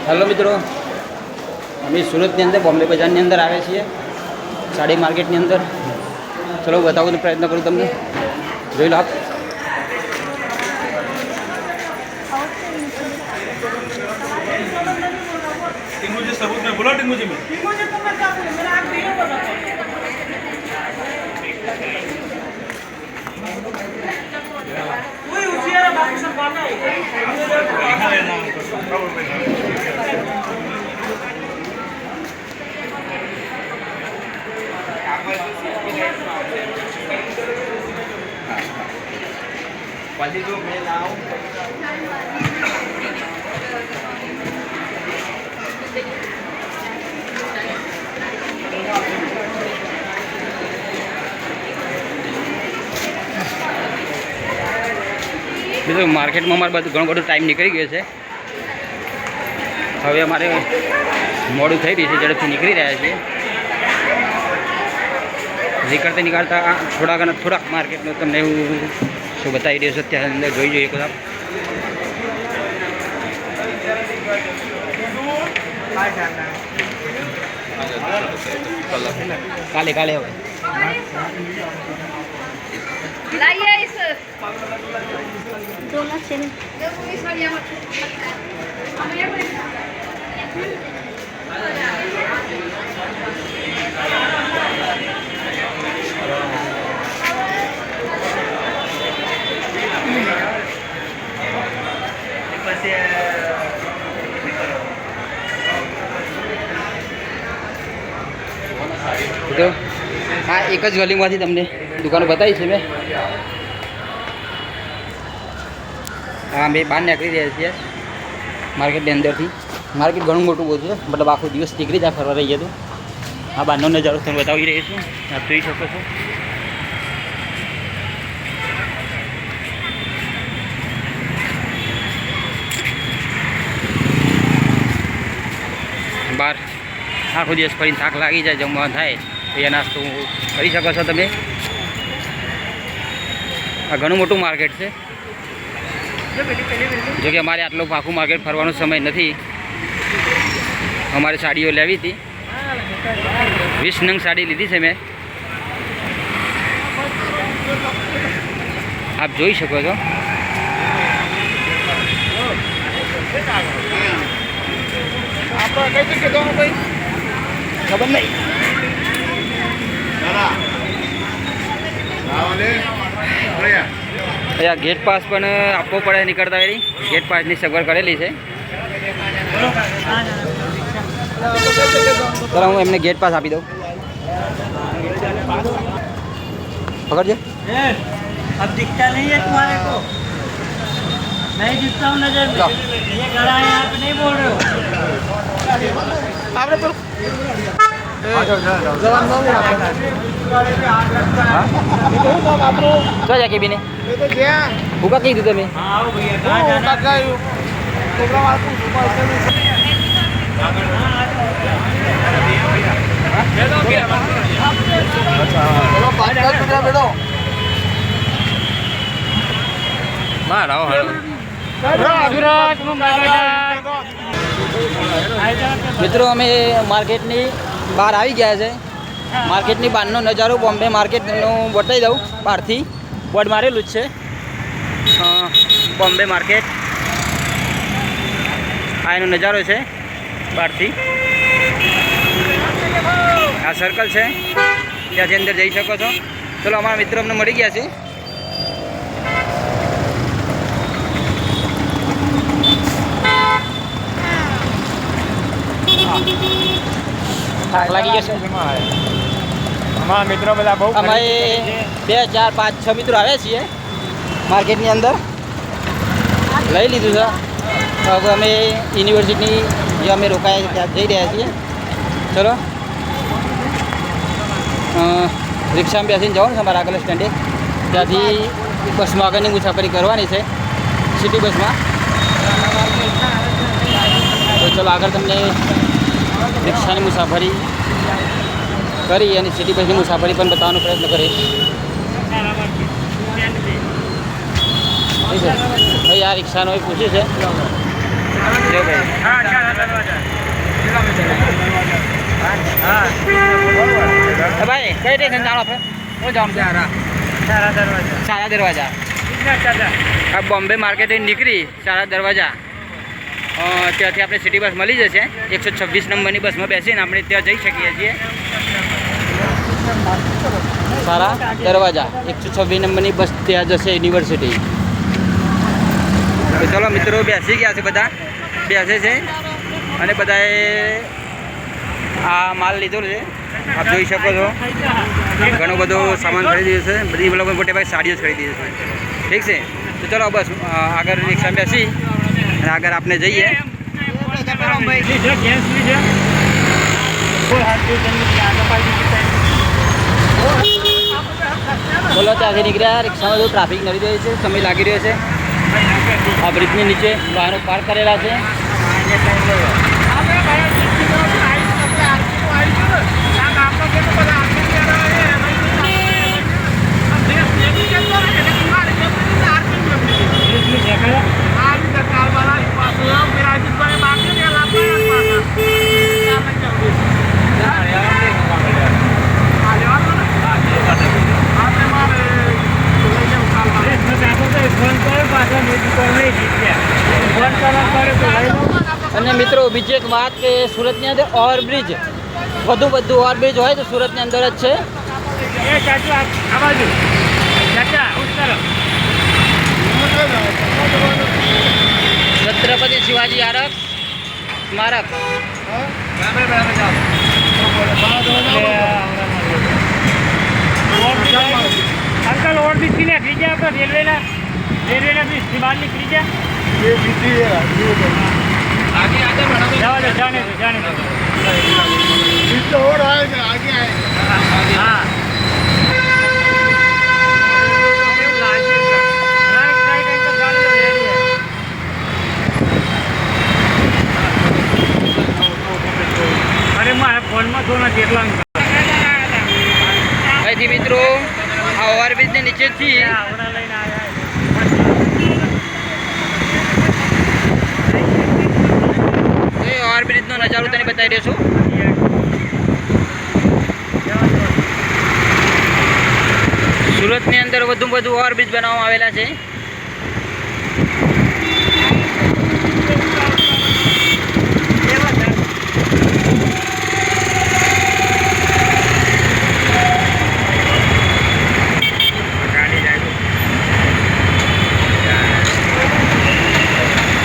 Hello मित्रों, अभी सूरतની અંદર બોમ્બે બજારની અંદર આવે છીએ, સાડી માર્કેટની અંદર. ચલો બતાવવાનો પ્રયત્ન કરું તમને. જોઈ લો આપ. टिंगू सबूत में बोला टिंगू जी में कोई उसी बाकी सब मानना है जो मैं लाऊं મિત્રો માર્કેટમાં અમારે બધું ઘણો બધો ટાઈમ નીકળી ગયો છે. હવે અમારે મોડું થઈ રહ્યું છે, ઝડપથી નીકળી રહ્યા છીએ. નીકળતા થોડાક માર્કેટનું તમને હું શું બતાવી રહ્યો છું ત્યાં અંદર જોઈ જોઈએ બધા. કાલે હવે लाइए इस दोनों चैनल તો આ એક જ ગલીમાંથી તમને દુકાનો બતાવી છે મેં. હા, અમે બહાર નીકળી રહ્યા છીએ માર્કેટની અંદરથી. માર્કેટ ઘણું મોટું બહુ છે, મતલબ આખો દિવસ નીકળી જાય ફરવા રહી જતું. આ બહારનો નજારો તમને બતાવી રહ્યો છું, આપ જોઈ શકો છો. બહાર આખો દિવસ ફરીને થાક લાગી જાય, જમવાનું થાય તો એ નાસ્તો કરી શકો છો તમે. આ ઘણું મોટું માર્કેટ છે, જો કે અમારે આટલું આખું માર્કેટ ફરવાનો સમય નથી. અમારે સાડીઓ લેવી હતી, 20 નંગ સાડી લીધી છે મેં, આપ જોઈ શકો છો. ખબર નહીં અહીંયા ગેટ પાસ પણ આપવો પડે નીકળતા વેરી. ગેટ પાસની સગવડ કરેલી છે. ચાલો હું એમને ગેટ પાસ આપી દઉં. પકડજો. अब दिखता नहीं है तुम्हारे को, नहीं दिखता हूँ नजर में. ये गड़ा है, आप नहीं बोल रहे हो. આપણે પેલું શું છે કેબીને ભૂકા કીધું તમે? हाँ आओ भैया, कहाँ जाना है? મિત્રો અમે માર્કેટની બહાર આવી ગયા છે. માર્કેટની બહારનો નજારો બોમ્બે માર્કેટનું બતાવી દઉં. બહારથી બોર્ડ મારેલું જ છે, બોમ્બે માર્કેટ. આ એનો નજારો છે બહારથી. આ સર્કલ છે, ત્યાંથી અંદર જઈ શકો છો. ચલો અમારા મિત્રો અમને મળી ગયા છે. થાક લાગી ગયો છે. અમારા મિત્રો બધા બહુ અમે 2 4 5 6 મિત્રો આવ્યા છીએ માર્કેટની અંદર. લઈ લીધું છે. હવે અમે યુનિવર્સિટી જે અમે રોકાયા ત્યાં જઈ રહ્યા છીએ. ચલો રિક્ષામાં બેસીને જવાનું છે અમારા આગળ સ્ટેન્ડે. ત્યાંથી બસમાં આગળની મુસાફરી કરવાની છે, સિટી બસમાં. તો ચલો આગળ તમને રિક્ષાની મુસાફરી કરી અને સિટી બસની મુસાફરી પણ બતાવવાનો પ્રયત્ન કરીશ. ભાઈ આ રિક્ષાનો એ પૂછ્યું છે જો ભાઈ हाँ सारा दरवाजा हाँ ભાઈ કઈ સ્ટેશન જાણો આપણે હું જાણું सारा दरवाजा સારા દરવાજા कितना चाचा આ બોમ્બે માર્કેટે નીકળી સારા દરવાજા ત્યાંથી આપણે સિટી બસ મળી જશે 126 નંબરની બસમાં બેસીને આપણે ત્યાં જઈ શકીએ છીએ સારા દરવાજા 126 નંબરની બસ ત્યાં જશે યુનિવર્સિટી તો ચલો મિત્રો બેસી ગયા છે બધા બેસે છે અને બધાએ આ માલ લીધો છે આપ જોઈ શકો છો ઘણો બધો સામાન ખરીદ્યો છે બધી લોકો મોટે ભાગે સાડીઓ જ ખરીદી છે ઠીક છે તો ચલો બસ આગળ રિક્ષા બેસી અને આગળ આપણે જઈએ બોલો ત્યાંથી નીકળ્યા રિક્ષામાં જો ટ્રાફિક નડી રહ્યો છે સમય લાગી રહ્યો છે આ બ્રિજની નીચે વાહનો પાર્ક કરેલા છે અને મિત્રો બીજી એક વાત કે સુરતની અંદર ઓવરબ્રિજ વધુ ઓવરબ્રિજ હોય તો સુરતની અંદર જ છે ये चाचा आ बाजू चाचा उस तरफ छत्रपति शिवाजी आरक स्मारक अंकल और भी सीने खरीदे आपका रेलवे ना भी इस्तेमाल नहीं खरीदे ये बीती है आगे आगे बढ़ा जाने दो हो रहा है आगे आएगा हाँ अरे मारा फोन में थोड़ा કેટલા અહીંથી મિત્રો આ ઓવરબ્રિજની નીચેથી આવડા લઈને આવ્યા એ ઓવરબ્રિજનો નજારો તને બતાવી દઈશું સુરતની અંદર વધુ ઓવરબ્રિજ બનાવવામાં આવેલા છે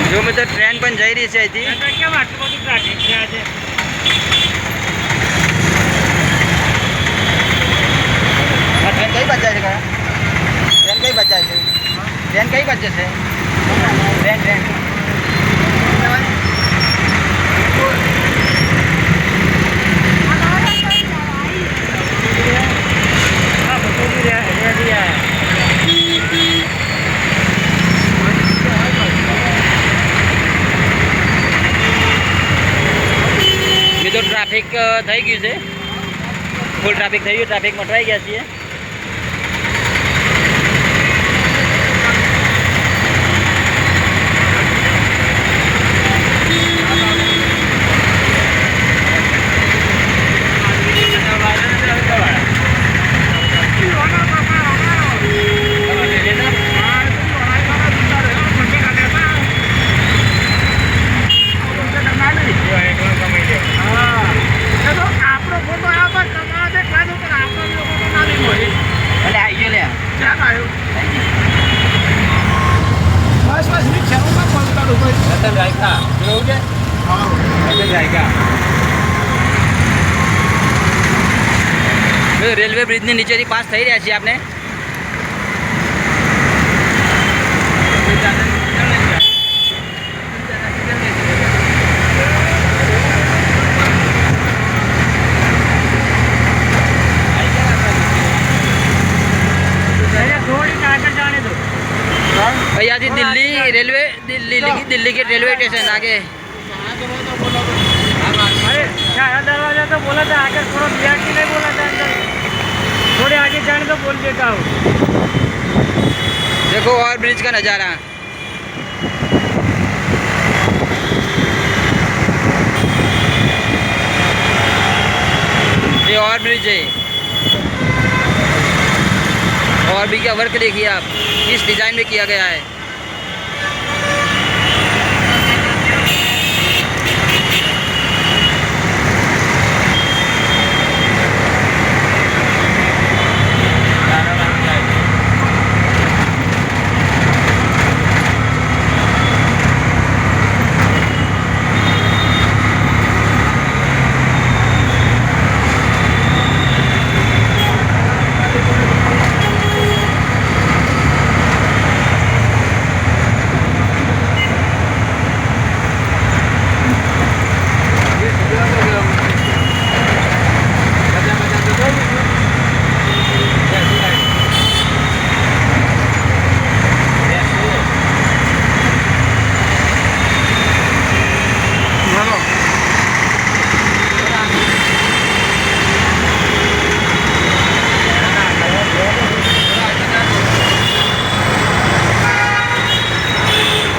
જો મિત્રો ટ્રેન પણ જઈ રહી છે અહીંથી કેમ આટલું બધું ટ્રાફિક છે આજે આ ટ્રેન કઈ બાજુ જાય છે કાકા ટ્રેન કઈ બાજુ જાય છે ટ્રેન કઈ બાજુ જશે ટ્રેન હા બધું રેડી આવ્યા મિત્રો ટ્રાફિક થઈ ગયું છે ફૂલ ટ્રાફિક થઈ ગયું ટ્રાફિક મટવાઈ ગયા છીએ અને આવી ગયો લે રેલવે બ્રિજની નીચેથી પાસ થઈ રહ્યા છીએ આપણે અહીંયાથી दिल्ली के रेलवे स्टेशन आगे अरे सारा दरवाजा तो बोला था आगे थोड़ा बिहार की नहीं बोला था अंदर थोड़े आगे जाने तो बोल देता हूँ देखो और ब्रिज का नज़ारा ओवरब्रिज है। और भी क्या वर्क देखिए आप, किस डिज़ाइन में किया गया है।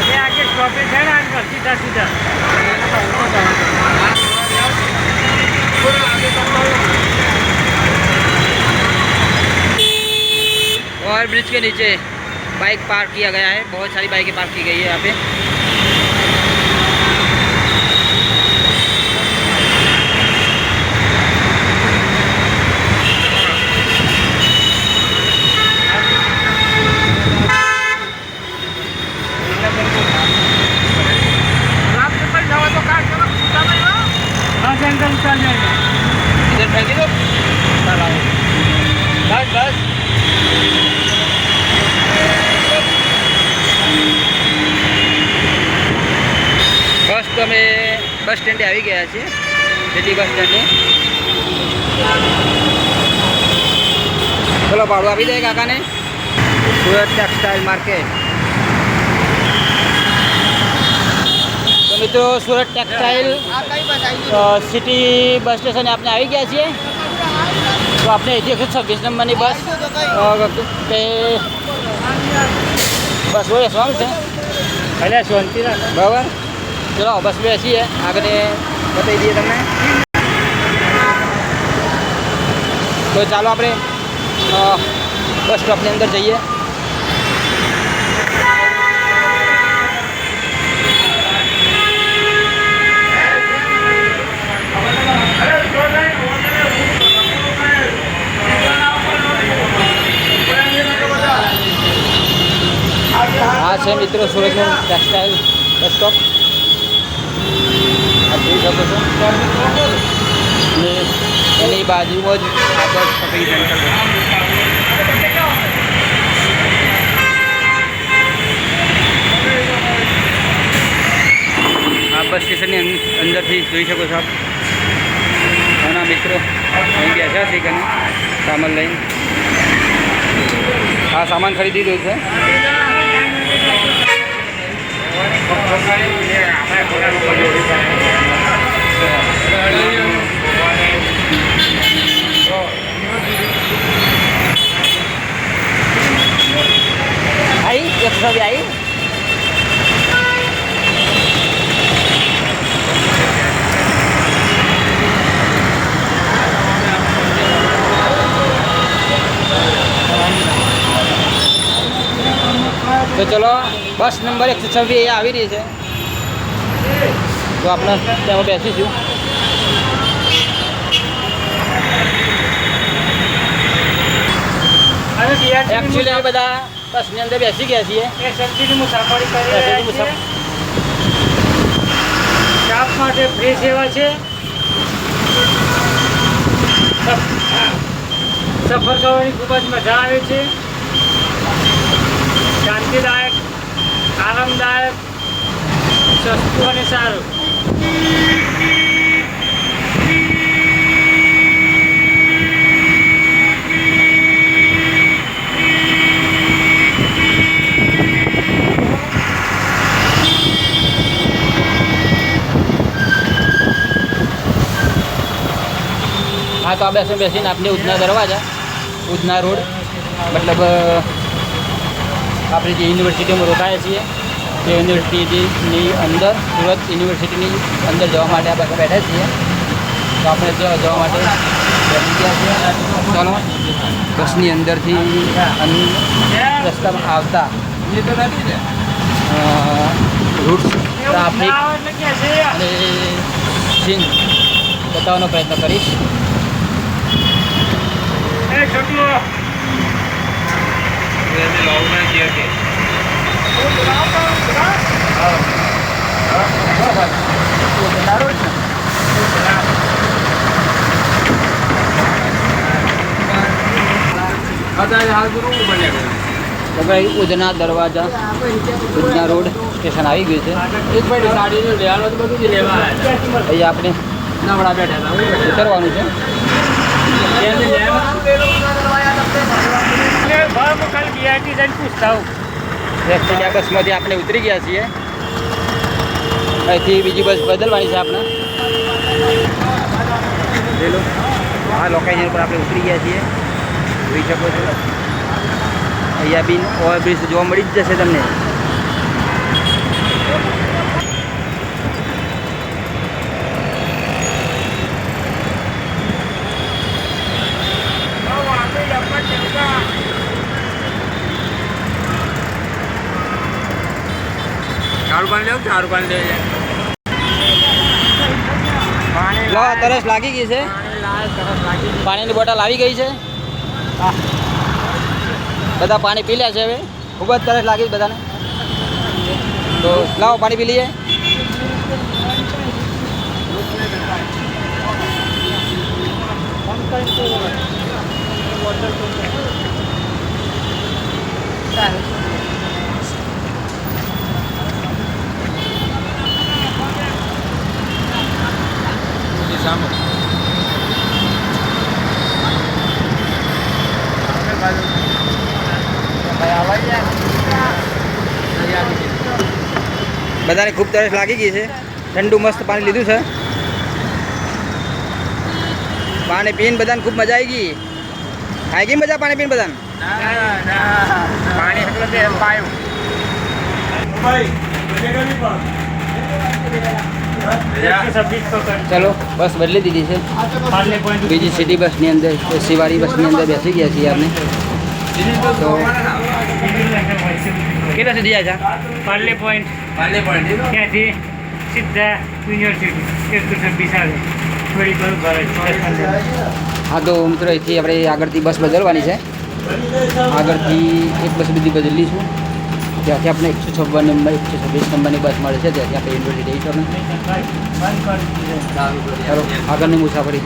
ये आगे स्टॉपेज है ना अंकल, सीधा सीधा। और ब्रिज के नीचे बाइक पार्क किया गया है, बहुत सारी बाइकें पार्क की गई है यहाँ पे। हाँ से अंकल चल जाएगा। इधर फेंकी दो, बस बस। બસ તો અમે બસ સ્ટેન્ડે આવી ગયા છીએ, સિટી બસ સ્ટેન્ડે। ચલો ભાડું આપી દે કાકાને। Surat textile market. તો મિત્રો સુરત ટેક્સટાઇલ સિટી બસ સ્ટેશને આપણે આવી ગયા છીએ। તો આપણે અહીંથી 126 નંબરની બસ તે બસ હોય શું છે पहले शांति रख। બરાબર। ચલો બસ બેસીએ, આગળ બતાવી દઈએ તમને। તો ચાલો આપણે બસ સ્ટોપની અંદર જઈએ। આ છે મિત્રો સુરતનું ટેક્સટાઇલ બસ સ્ટોપ, આપ જોઈ શકો છો। અને એની બાજુમાં જ આગળ સફેદ સેન્ટર છે। આ બસ સ્ટેશનની અંદરથી જોઈ શકો છો આપ। ઘણા મિત્રો અહીં બેઠા છે કે સામાન લઈને। આ સામાન ખરીદી રહ્યું છે। आई 100 आई। तो चलो बस नंबर 126 અહીંયા આવી રહી છે, તો આપણે ત્યાં બેસીશું। अरे भैया એકચ્યુઅલી અમે બધા બસની અંદર બેસી ગયા છીએ। એ સબસિડી મુસાફરી કરી રહ્યા છીએ। સ્ટાફ માટે ફ્રી સેવા છે। સફર કરવાની ખૂબ જ મજા આવે છે। શાંતિદાયક, આરામદાયક, સસ્તું અને સારું। हाँ तो आप ऐसे बेसीने आपने उधना दरवाजा, उधना रोड मतलब આપણે જે યુનિવર્સિટીમાં રોકાયા છીએ તે યુનિવર્સિટીની અંદર સુરત યુનિવર્સિટીની અંદર જવા માટે આપણે બેઠા છીએ। તો આપણે ત્યાં જવા માટે ચાલો બસની અંદરથી રસ્તામાં આવતા રૂટ ટ્રાફિક અને સીન બતાવવાનો પ્રયત્ન કરીશ. તો ભાઈ ઉધના દરવાજા ઉધના રોડ સ્ટેશન આવી ગયું છે. અહીંયા આપણે ઉતરવાનું છે. એકચ્યુઅલી આ બસમાંથી આપણે ઉતરી ગયા છીએ. અહીંથી બીજી બસ બદલવાની છે આપણે. આ લોકેશન પર આપણે ઉતરી ગયા છીએ. જોઈ શકો છો અહીંયા બી ઓવરબ્રિજ જોવા મળી જ જશે તમને. લો તરસ લાગી ગઈ છે. પાણીની બોટલ આવી ગઈ છે. બધા પાણી પી લે છે. હવે ખૂબ જ તરસ લાગી બધાને. તો લાવો પાણી પી લઈએ. બધાને ખૂબ તરસ લાગી ગઈ છે. ઠંડુ મસ્ત પાણી લીધું છે. પાણી પીને બધાને ખૂબ મજા આવી ગઈ. આવી ગઈ મજા પાણી પીને બધાને. ચલો બસ બદલી દીધી છે. બીજી સિટી બસની અંદર એસીવાળી બસની અંદર બેસી ગયા છીએ આપણે. તો કેટલા સુધી જાય છે? પાર્લે પોઈન્ટ ત્યાંથી સીધા યુનિવર્સિટી 126 આવે થોડી ઘણું ભરે. હા તો મિત્રો અહીંથી આપણે આગળથી બસ બદલવાની છે. આગળથી એક બસ બીજી બદલીશું. ત્યાંથી આપણે 156 નંબર 126 નંબરની બસ મળે છે. ત્યાંથી આપણે યુનિવર્સિટી જઈશું. ચાલો આગળની મુસાફરી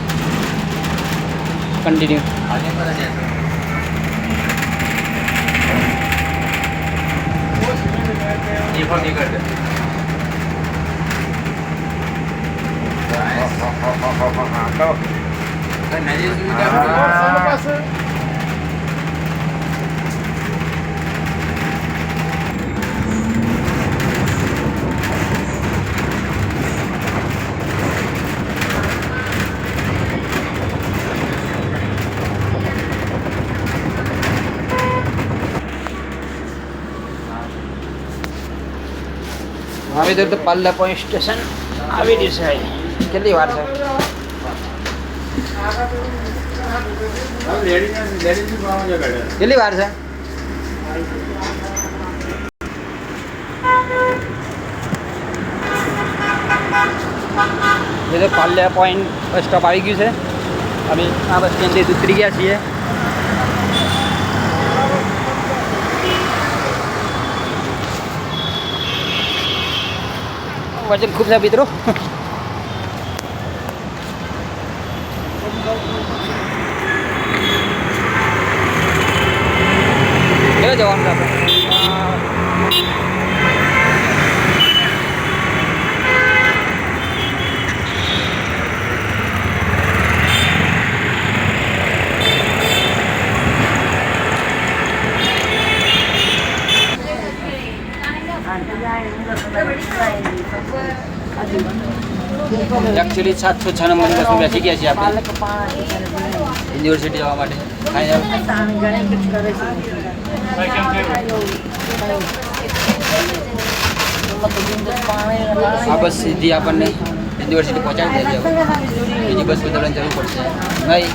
કન્ટિન્યુ. હવે તો પાલ્લા પોઈન્ટ સ્ટેશન આવી રહ્યું છે. કેટલી વાર છે? કેટલી વાર છે? એ તો પાલ્લા પોઈન્ટ બસ સ્ટોપ આવી ગયું છે. અમે આ બસ સ્ટેન્ડથી ઉતરી ગયા છીએ. વજન ખૂબ છે મિત્રો. ક્યાં જવાનું છે આપણે? एक्चुअली 706 नंबરની બસમાં બેસી ગયા છીએ આપણે યુનિવર્સિટી જવા માટે. આ બસ સીધી આપણને યુનિવર્સિટી પહોંચાડી દે છે. બીજી બસ બદલવાની જરૂર પડશે નહીં.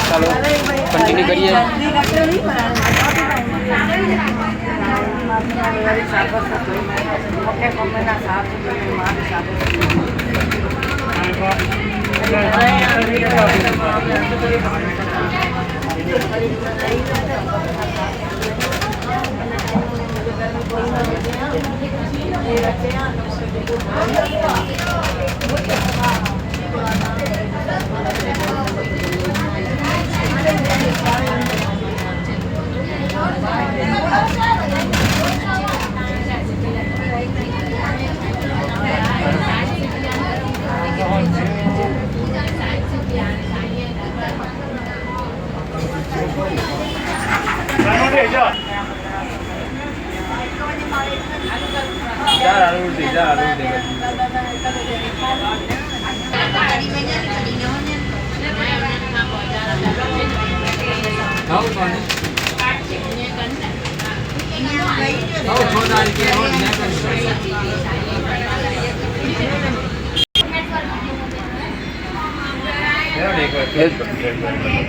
ચાલો કન્ટિન્યુ કરીએ.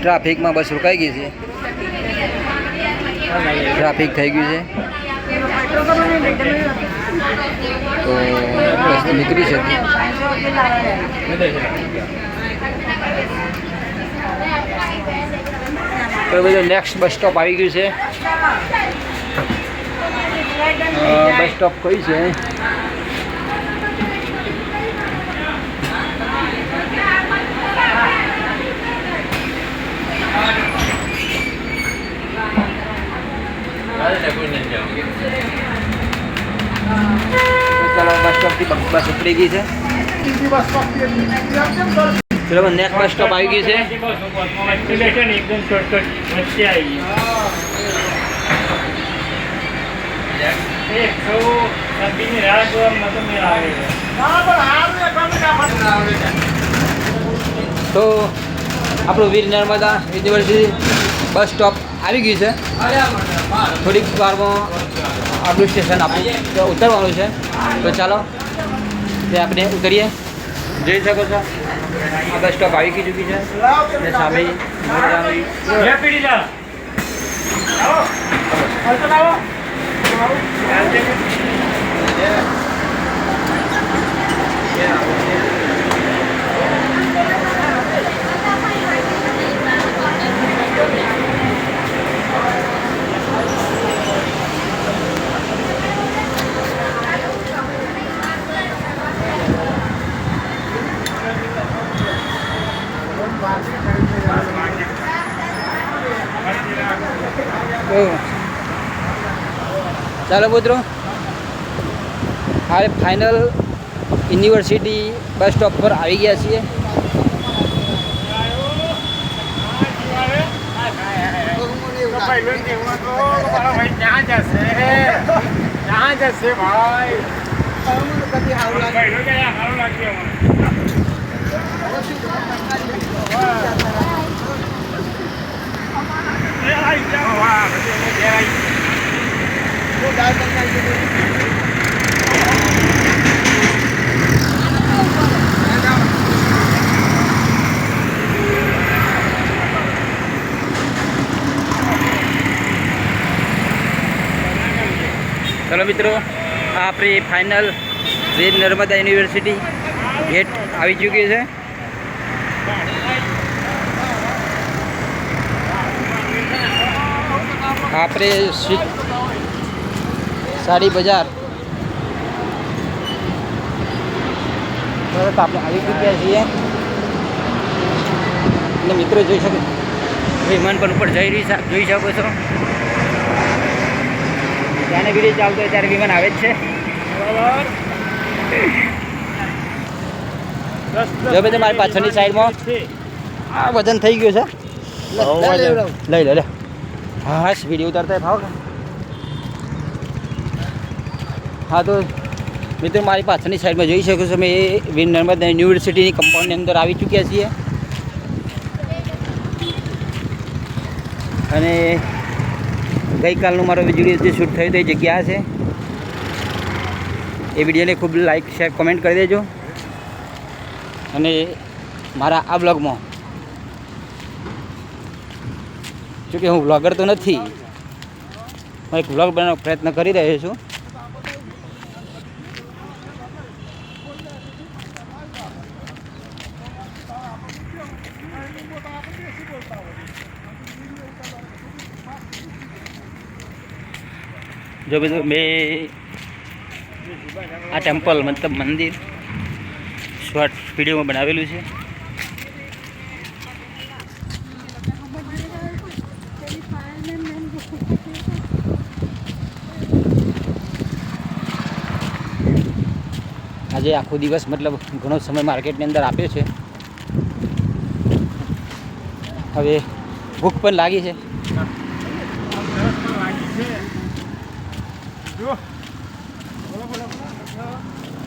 ટ્રાફિકમાં બસ રોકાઈ ગઈ છે. ટ્રાફિક થઈ ગયું છે તો બસ નીકળી છે. તો બધું નેક્સ્ટ બસ સ્ટોપ આવી ગયું છે. બસ સ્ટોપ કઈ છે? ચાલો બસ સ્ટોપથી બસ ઉપડી ગઈ છે. ચલો નેક્સ્ટ બસ સ્ટોપ આવી ગઈ છે. एकदम शॉर्टकट वच्चे आई તો આપણું વીર નર્મદા યુનિવર્સિટી બસ સ્ટોપ આવી ગયું છે. થોડીક વારમાં આપણું સ્ટેશન આપણું ઉતરવાનું છે. તો ચાલો તે આપણે ઉતરીએ. જોઈ શકો છો આ બસ સ્ટોપ આવી ગઈ ચૂકી છે અને સામે ચાલો મિત્રો હાલ ફાઇનલ યુનિવર્સિટી બસ સ્ટોપ પર આવી ગયા છીએ. ચલો મિત્રો આપણી ફાઇનલ વીર નર્મદા યુનિવર્સિટી ગેટ આવી ચૂકી છે. આપણે સાડી બજાર તરત આપણે આવી ચૂક્યા છીએ અને મિત્રો જોઈ શકો વિમાન પણ ઉપર જોઈ શકો છો. ત્યાંને વિડીયો ચાલતો હોય ત્યારે વિમાન આવે જ છે. જો ભાઈ મારી પાછળની સાઈડમાં આ વજન થઈ ગયું છે. લઈ લે હા વિડીયો ઉતારતા ભાવ. હા તો મિત્રો મારી પાછળની સાઈડમાં જોઈ શકો છો મેં વીર નર્મદા યુનિવર્સિટીની કમ્પાઉન્ડની અંદર આવી ચૂક્યા છીએ અને ગઈકાલનો મારો વિડીયો જે શૂટ થયો તે જગ્યા છે એ વિડીયોને ખૂબ લાઈક શેર કોમેન્ટ કરી દેજો અને મારા આ બ્લોગમાં જોકે હું વ્લોગર તો નથી, હું એક વ્લોગ બનાવવાનો પ્રયત્ન કરી રહ્યો છું. જો બધું મેં આ ટેમ્પલ મતલબ મંદિર શોર્ટ વિડીયોમાં બનાવેલું છે. આજે આખો દિવસ મતલબ ઘણો સમય માર્કેટની અંદર આપ્યો છે. હવે ભૂખ પણ લાગી છે.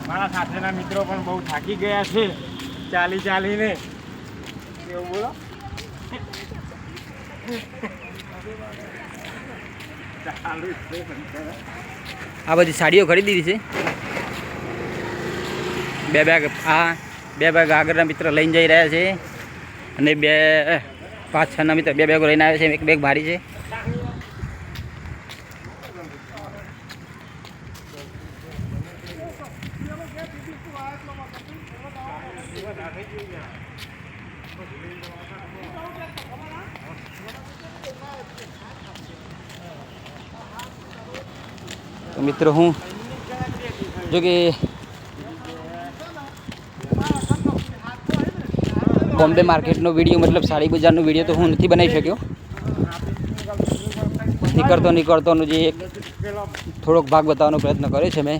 મારા સાથેના મિત્રો પણ બહુ થાકી ગયા છે ચાલીને. એવું બોલો. આ બધી સાડીઓ ખરીદી છે. બે બેગ આગળના મિત્ર લઈને જઈ રહ્યા છે અને 5-6ના મિત્ર 2 બેગો લઈને આવ્યા છે. એક બેગ ભારી છે. તો મિત્રો હું જો કે બોમ્બે માર્કેટનો વિડીયો મતલબ સાડી બજારનો વિડીયો તો હું નથી બનાવી શક્યો. નીકળતોનો જે એક થોડોક ભાગ બતાવવાનો પ્રયત્ન કર્યો છે મેં.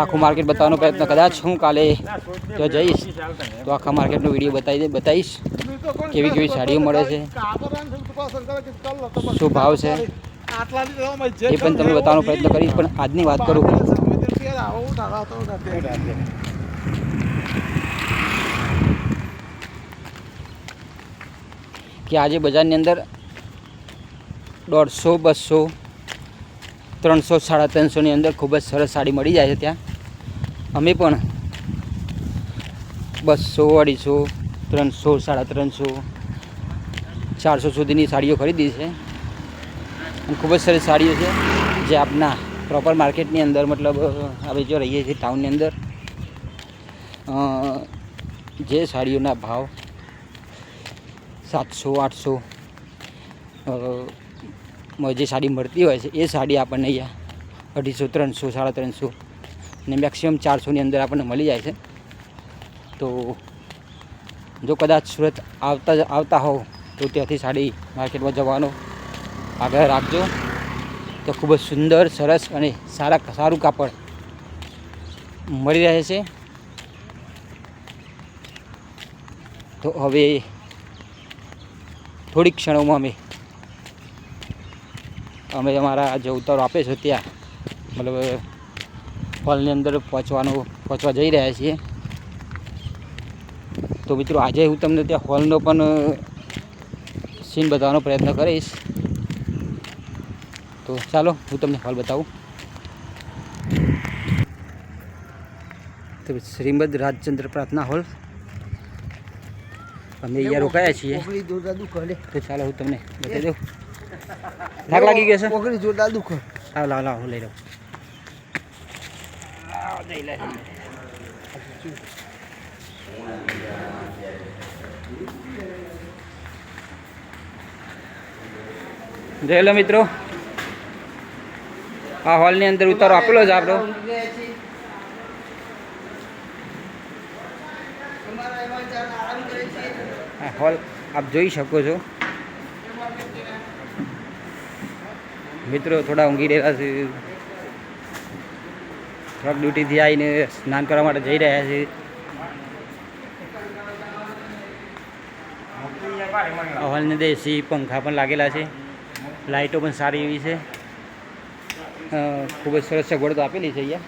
આખું માર્કેટ બતાવવાનો પ્રયત્ન કદાચ હું કાલે જો જઈશ તો આખા માર્કેટનો વિડીયો બતાવીશ. કેવી સાડીઓ મળે છે, શું ભાવ છે એ પણ તમને બતાવવાનો પ્રયત્ન કરીશ. પણ આજની વાત કરું કે આજે બજારની અંદર 150, 200, 300, 350ની અંદર ખૂબ જ સરસ સાડી મળી જાય છે. ત્યાં અમે પણ 200, 250, 300, 350, 400 સુધીની સાડીઓ ખરીદી છે. અને ખૂબ જ સરસ સાડીઓ છે જે આપના પ્રોપર માર્કેટની અંદર મતલબ આપણે જો રહીએ છીએ ટાઉનની અંદર જે સાડીઓના ભાવ 700, 800 જે સાડી મળતી હોય છે એ સાડી આપણને અહીંયા 250, 300, 350 ને મેક્સિમમ 400ની અંદર આપણને મળી જાય છે. તો જો કદાચ સુરત આવતા હોવ તો ત્યાંથી સાડી માર્કેટમાં જવાનો આગ્રહ રાખજો. તો ખૂબ જ સુંદર, સરસ અને સારું કાપડ મળી રહે છે. તો હવે થોડીક ક્ષણોમાં અમે અમારા જે ઉતારો આપે છે ત્યાં મતલબ હોલની અંદર પહોંચવા જઈ રહ્યા છીએ. તો મિત્રો આજે હું તમને ત્યાં હોલનો પણ સીન બતાવવાનો પ્રયત્ન કરીશ. તો ચાલો હું તમને હોલ બતાવું. તો શ્રીમદ રાજચંદ્ર પ્રાર્થના હોલ અમે અહીંયા રોકાયા છીએ. તો ચાલો હું તમને બતાવી દઉં. થાક લાગી ગયો છે? જોરદાર દુઃખ. લાવ હું લઈ લઉં. જોઈ લો મિત્રો, આ હોલની અંદર ઉતારો આપેલો છે આપણો. આ હોલ આપ જોઈ શકો છો. મિત્રો થોડા ઊંઘી રહેલા છે, થોડાક ડ્યુટીથી આવીને સ્નાન કરવા માટે જઈ રહ્યા છે. હોલની અંદર એસી પંખા પણ લાગેલા છે, લાઇટો પણ સારી એવી છે. ખૂબ જ સરસ સગવડ તો આપેલી છે અહીંયા,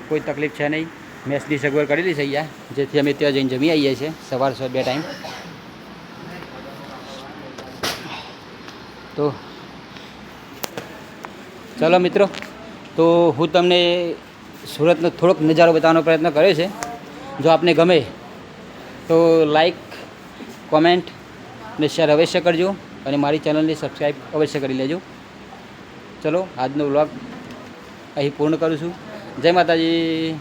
કોઈ તકલીફ છે નહીં. મેસની સગવડ કરેલી છે અહીંયા, જેથી અમે ત્યાં જઈને જમી આવીએ છીએ સવાર 2 ટાઈમ. તો ચાલો મિત્રો, તો હું તમને સુરતનો થોડોક નજારો બતાવવાનો પ્રયત્ન કર્યો છે. જો આપને ગમે તો લાઈક, કોમેન્ટ અને શેર અવશ્ય કરજો અને મારી ચેનલને સબસ્ક્રાઈબ અવશ્ય કરી લેજો. ચલો આજનો વ્લોગ અહીં પૂર્ણ કરું છું. જય માતાજી.